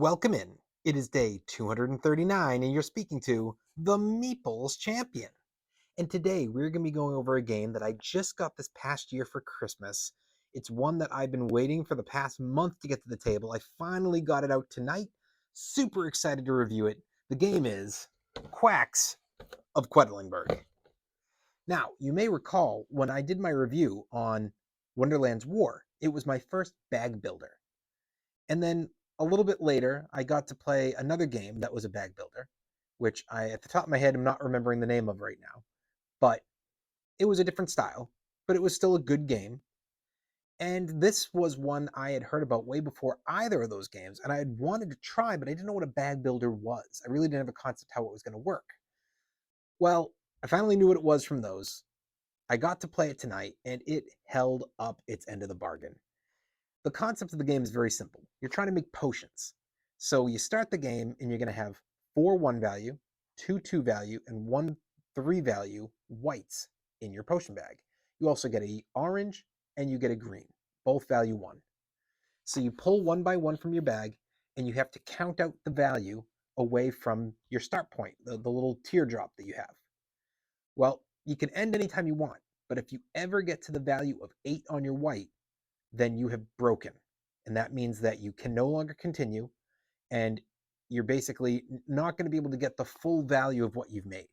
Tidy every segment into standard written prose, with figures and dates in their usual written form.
Welcome in. It is day 239, and you're speaking to the Meeples Champion. And today we're going to be going over a game that I just got this past year for Christmas. It's one that I've been waiting for the past month to get to the table. I finally got it out tonight. Super excited to review it. The game is Quacks of Quedlinberg. Now, you may recall when I did my review on Wonderland's War, it was my first bag builder. And then a little bit later, I got to play another game that was a bag builder, which I, at the top of my head, am not remembering the name of right now. But it was a different style, but it was still a good game. And this was one I had heard about way before either of those games, and I had wanted to try, but I didn't know what a bag builder was. I really didn't have a concept how it was going to work. Well, I finally knew what it was from those. I got to play it tonight, and it held up its end of the bargain. The concept of the game is very simple. You're trying to make potions. So you start the game and you're going to have 4 1 value, 2 2 value, and 1 3 value whites in your potion bag. You also get a orange and you get a green, both value 1. So you pull one by one from your bag and you have to count out the value away from your start point, the little teardrop that you have. Well, you can end anytime you want, but if you ever get to the value of 8 on your white, then you have broken. And that means that you can no longer continue, and you're basically not going to be able to get the full value of what you've made.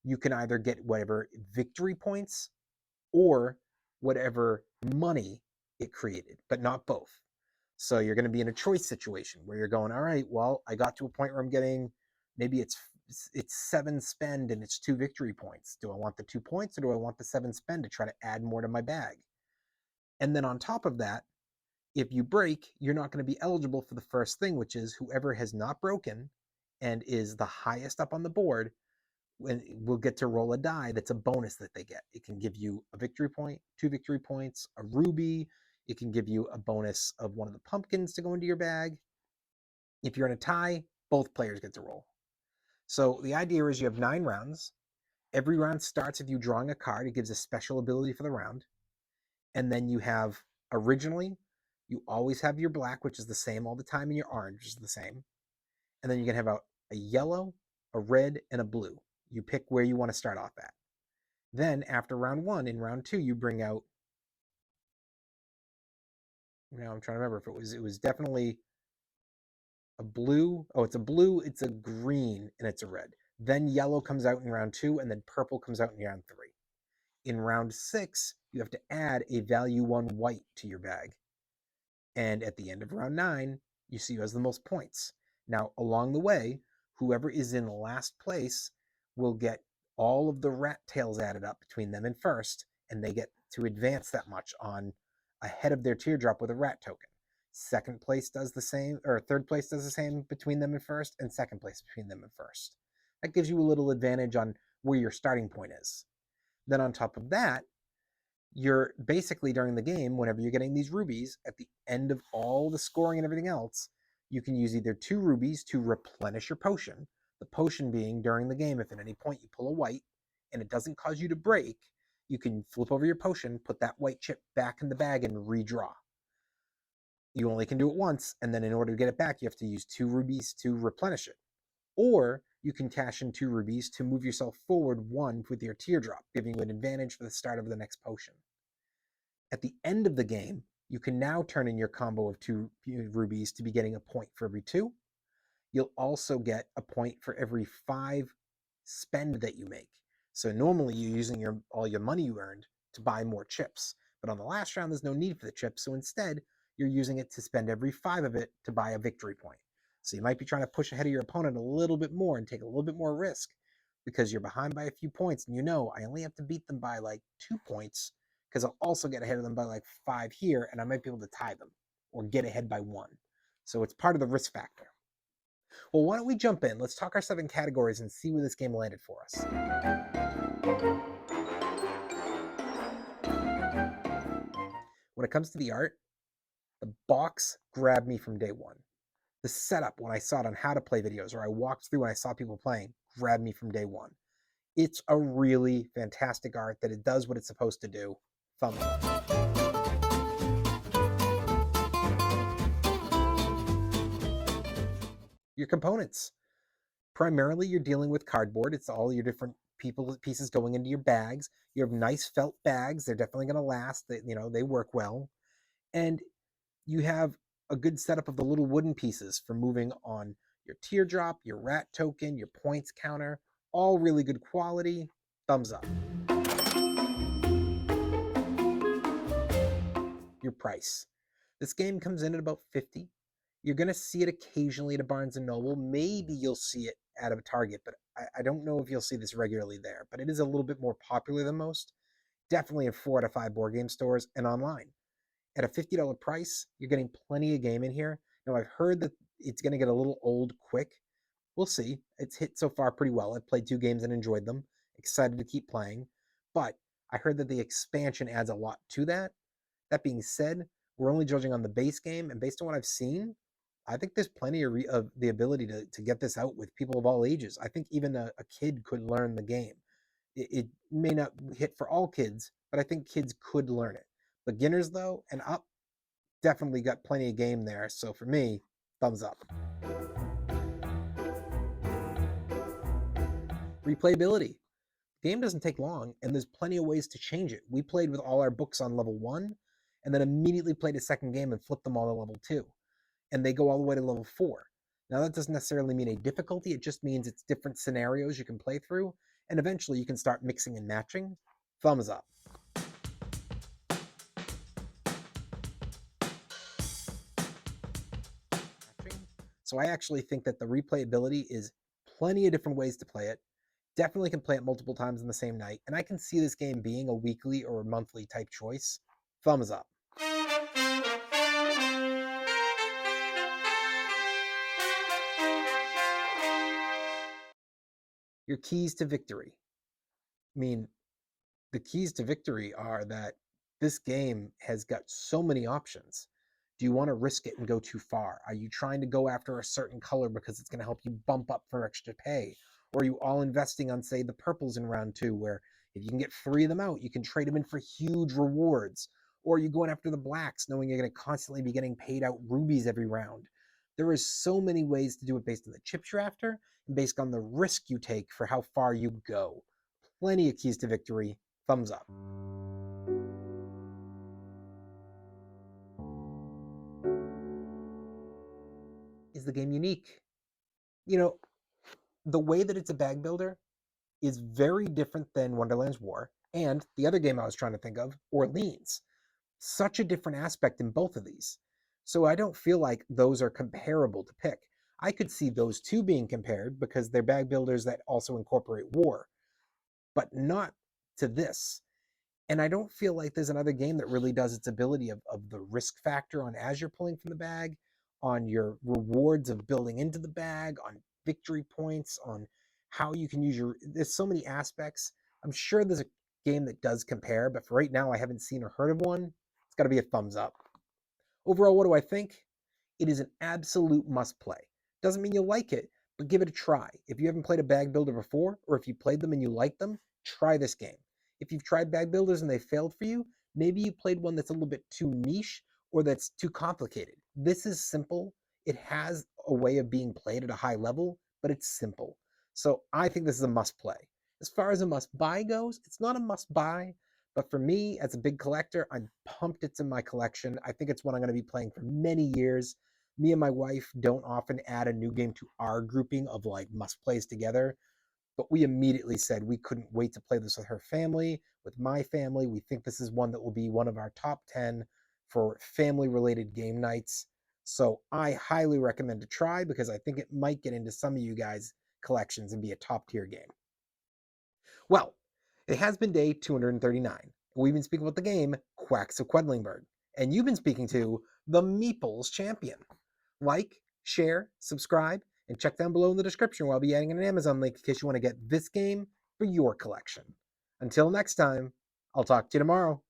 You can either get whatever victory points or whatever money it created, but not both. So you're going to be in a choice situation where you're going, all right, well, I got to a point where I'm getting, maybe it's 7 spend and it's 2 victory points. Do I want the 2 points or do I want the 7 spend to try to add more to my bag? And then on top of that, if you break, you're not going to be eligible for the first thing, which is whoever has not broken and is the highest up on the board will get to roll a die that's a bonus that they get. It can give you a victory point, 2 victory points, a ruby. It can give you a bonus of one of the pumpkins to go into your bag. If you're in a tie, both players get to roll. So the idea is you have 9 rounds. Every round starts with you drawing a card. It gives a special ability for the round. And then you have, originally, you always have your black, which is the same all the time, and your orange, which is the same. And then you can have a yellow, a red, and a blue. You pick where you want to start off at. Then after round 1, in round 2, you bring out, now I'm trying to remember if it was definitely a blue. Oh, it's a blue, it's a green, and it's a red. Then yellow comes out in round 2, and then purple comes out in round 3. In round 6, you have to add a value 1 white to your bag. And at the end of round 9, you see who has the most points. Now, along the way, whoever is in last place will get all of the rat tails added up between them and first, and they get to advance that much on ahead of their teardrop with a rat token. Second place does the same, or third place does the same between them and first, and second place between them and first. That gives you a little advantage on where your starting point is. Then on top of that, you're basically, during the game, whenever you're getting these rubies, at the end of all the scoring and everything else, you can use either 2 rubies to replenish your potion. The potion being, during the game, if at any point you pull a white and it doesn't cause you to break, you can flip over your potion, put that white chip back in the bag, and redraw. You only can do it once, and then in order to get it back, you have to use 2 rubies to replenish it. Or you can cash in 2 rubies to move yourself forward 1 with your teardrop, giving you an advantage for the start of the next potion. At the end of the game, you can now turn in your combo of 2 rubies to be getting a point for every 2. You'll also get a point for every 5 spend that you make. So normally you're using all your money you earned to buy more chips. But on the last round, there's no need for the chips. So instead, you're using it to spend every 5 of it to buy a victory point. So you might be trying to push ahead of your opponent a little bit more and take a little bit more risk because you're behind by a few points. And I only have to beat them by like 2 points because I'll also get ahead of them by like 5 here, and I might be able to tie them or get ahead by 1. So it's part of the risk factor. Well, why don't we jump in? Let's talk our 7 categories and see where this game landed for us. When it comes to the art, the box grabbed me from day one. The setup, when I saw it on how to play videos, or I walked through when I saw people playing, grabbed me from day one. It's a really fantastic art that it does what it's supposed to do. Thumbs up. Your components. Primarily, you're dealing with cardboard. It's all your different pieces going into your bags. You have nice felt bags. They're definitely going to last. They work well. And you have a good setup of the little wooden pieces for moving on your teardrop, your rat token, your points counter. All really good quality. Thumbs up. Your price. This game comes in at about 50. You're going to see it occasionally at a Barnes and Noble. Maybe you'll see it at a Target, but I don't know if you'll see this regularly there. But it is a little bit more popular than most. Definitely in 4 out of 5 board game stores and online. At a $50 price, you're getting plenty of game in here. Now, I've heard that it's going to get a little old quick. We'll see. It's hit so far pretty well. I've played 2 games and enjoyed them. Excited to keep playing. But I heard that the expansion adds a lot to that. That being said, we're only judging on the base game, and based on what I've seen, I think there's plenty of the ability to get this out with people of all ages. I think even a kid could learn the game. It may not hit for all kids, but I think kids could learn it. Beginners, though, and up, definitely got plenty of game there. So for me, thumbs up. Replayability. Game doesn't take long, and there's plenty of ways to change it. We played with all our books on level 1, and then immediately played a second game and flipped them all to level 2. And they go all the way to level 4. Now, that doesn't necessarily mean a difficulty. It just means it's different scenarios you can play through, and eventually you can start mixing and matching. Thumbs up. So I actually think that the replayability is plenty of different ways to play it. Definitely can play it multiple times in the same night, and I can see this game being a weekly or a monthly type choice. Thumbs up. Your keys to victory. I mean, the keys to victory are that this game has got so many options. Do you want to risk it and go too far? Are you trying to go after a certain color because it's going to help you bump up for extra pay? Or are you all investing on, say, the purples in round 2, where if you can get 3 of them out, you can trade them in for huge rewards? Or are you going after the blacks, knowing you're going to constantly be getting paid out rubies every round? There is so many ways to do it based on the chips you're after and based on the risk you take for how far you go. Plenty of keys to victory. Thumbs up. Is the game unique? You know, the way that it's a bag builder is very different than Wonderland's War and the other game I was trying to think of, Orleans. Such a different aspect in both of these. So I don't feel like those are comparable to pick. I could see those two being compared because they're bag builders that also incorporate war, but not to this. And I don't feel like there's another game that really does its ability of the risk factor on as you're pulling from the bag, on your rewards of building into the bag, on victory points, on how you can use your. There's so many aspects. I'm sure there's a game that does compare, but for right now, I haven't seen or heard of one. It's got to be a thumbs up. Overall, what do I think? It is an absolute must play. Doesn't mean you'll like it, but give it a try. If you haven't played a bag builder before, or if you played them and you like them, try this game. If you've tried bag builders and they failed for you, maybe you played one that's a little bit too niche or that's too complicated. This is simple. It has a way of being played at a high level, but it's simple. So I think this is a must play. As far as a must buy goes, it's not a must buy, but for me, as a big collector, I'm pumped it's in my collection. I think it's one I'm going to be playing for many years. Me and my wife don't often add a new game to our grouping of like must plays together, but we immediately said we couldn't wait to play this with her family, with my family. We think this is one that will be one of our top 10 for family related game nights. So I highly recommend to try because I think it might get into some of you guys' collections and be a top tier game. Well, it has been day 239. We've been speaking about the game Quacks of Quedlinberg, and you've been speaking to the Meeples Champion. Like, share, subscribe, and check down below in the description where I'll be adding an Amazon link in case you want to get this game for your collection. Until next time, I'll talk to you tomorrow.